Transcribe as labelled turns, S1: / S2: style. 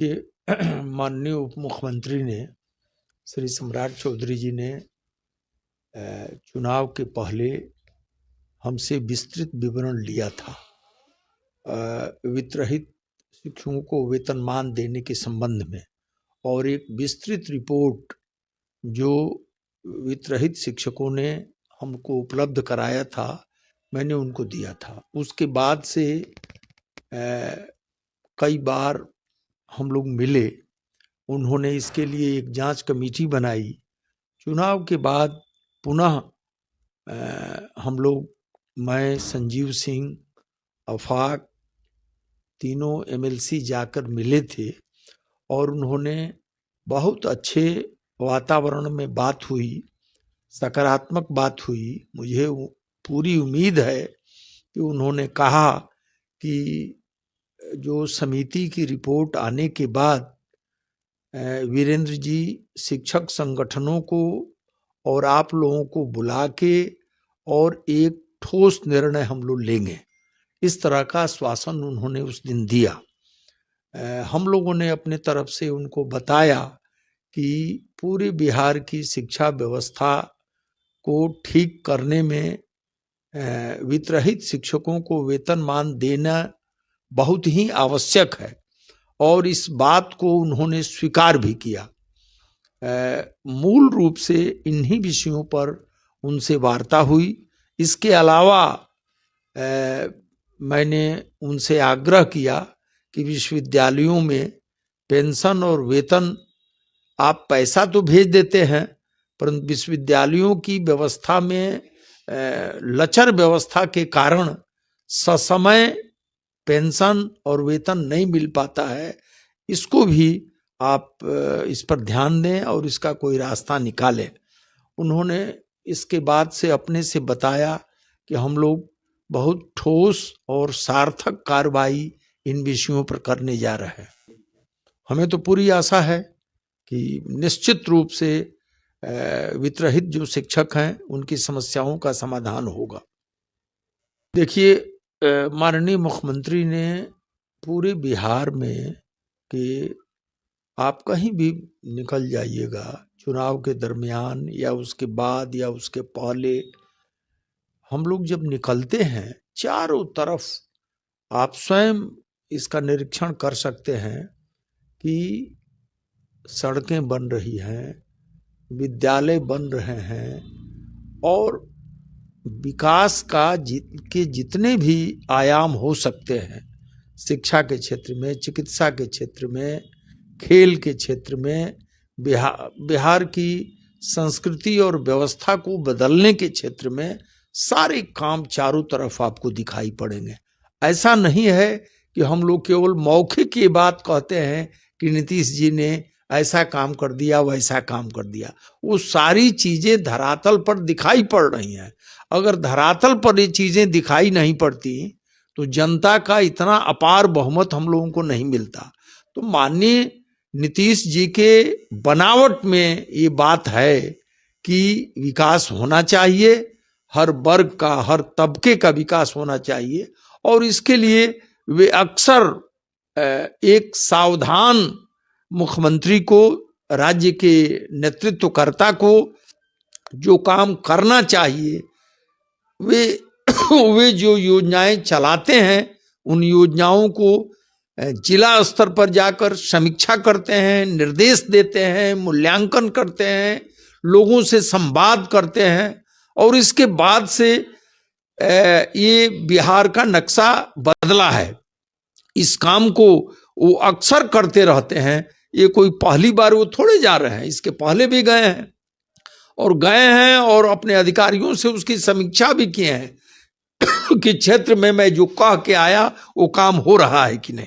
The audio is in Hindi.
S1: कि माननीय उप मुख्यमंत्री ने श्री सम्राट चौधरी जी ने चुनाव के पहले हमसे विस्तृत विवरण लिया था वित्तरहित शिक्षकों को वेतनमान देने के संबंध में, और एक विस्तृत रिपोर्ट जो वित्तरहित शिक्षकों ने हमको उपलब्ध कराया था, मैंने उनको दिया था। उसके बाद से कई बार हम लोग मिले, उन्होंने इसके लिए एक जांच कमेटी बनाई। चुनाव के बाद पुनः हम लोग, मैं, संजीव सिंह, आफाक, तीनों एमएलसी जाकर मिले थे और उन्होंने बहुत अच्छे वातावरण में बात हुई, सकारात्मक बात हुई। मुझे पूरी उम्मीद है कि उन्होंने कहा कि जो समिति की रिपोर्ट आने के बाद वीरेंद्र जी शिक्षक संगठनों को और आप लोगों को बुला के और एक ठोस निर्णय हम लोग लेंगे, इस तरह का आश्वासन उन्होंने उस दिन दिया। हम लोगों ने अपने तरफ से उनको बताया कि पूरे बिहार की शिक्षा व्यवस्था को ठीक करने में वित्तरहित शिक्षकों को वेतनमान देना बहुत ही आवश्यक है, और इस बात को उन्होंने स्वीकार भी किया। मूल रूप से इन्हीं विषयों पर उनसे वार्ता हुई। इसके अलावा मैंने उनसे आग्रह किया कि विश्वविद्यालयों में पेंशन और वेतन, आप पैसा तो भेज देते हैं, परंतु विश्वविद्यालयों की व्यवस्था में लचर व्यवस्था के कारण ससमय पेंशन और वेतन नहीं मिल पाता है। इसको भी आप इस पर ध्यान दें और इसका कोई रास्ता निकालें। उन्होंने इसके बाद से अपने से बताया कि हम लोग बहुत ठोस और सार्थक कार्रवाई इन विषयों पर करने जा रहे हैं। हमें तो पूरी आशा है कि निश्चित रूप से वित्तरहित जो शिक्षक हैं उनकी समस्याओं का समाधान होगा। देखिए, माननीय मुख्यमंत्री ने पूरे बिहार में कि आप कहीं भी निकल जाइएगा, चुनाव के दरमियान या उसके बाद या उसके पहले, हम लोग जब निकलते हैं चारों तरफ आप स्वयं इसका निरीक्षण कर सकते हैं कि सड़कें बन रही हैं, विद्यालय बन रहे हैं, और विकास का के जितने भी आयाम हो सकते हैं, शिक्षा के क्षेत्र में, चिकित्सा के क्षेत्र में, खेल के क्षेत्र में, बिहार की संस्कृति और व्यवस्था को बदलने के क्षेत्र में सारे काम चारों तरफ आपको दिखाई पड़ेंगे। ऐसा नहीं है कि हम लोग केवल मौखिक ये बात कहते हैं कि नीतीश जी ने ऐसा काम कर दिया, वैसा काम कर दिया। वो सारी चीजें धरातल पर दिखाई पड़ रही हैं। अगर धरातल पर ये चीजें दिखाई नहीं पड़ती तो जनता का इतना अपार बहुमत हम लोगों को नहीं मिलता। तो माननीय नीतीश जी के बनावट में ये बात है कि विकास होना चाहिए, हर वर्ग का, हर तबके का विकास होना चाहिए, और इसके लिए वे अक्सर एक सावधान मुख्यमंत्री को, राज्य के नेतृत्वकर्ता को जो काम करना चाहिए, वे जो योजनाएं चलाते हैं उन योजनाओं को जिला स्तर पर जाकर समीक्षा करते हैं, निर्देश देते हैं, मूल्यांकन करते हैं, लोगों से संवाद करते हैं, और इसके बाद से ये बिहार का नक्शा बदला है। इस काम को वो अक्सर करते रहते हैं। ये कोई पहली बार वो थोड़े जा रहे हैं, इसके पहले भी गए हैं और अपने अधिकारियों से उसकी समीक्षा भी किए हैं कि क्षेत्र में मैं जो कह के आया वो काम हो रहा है कि नहीं।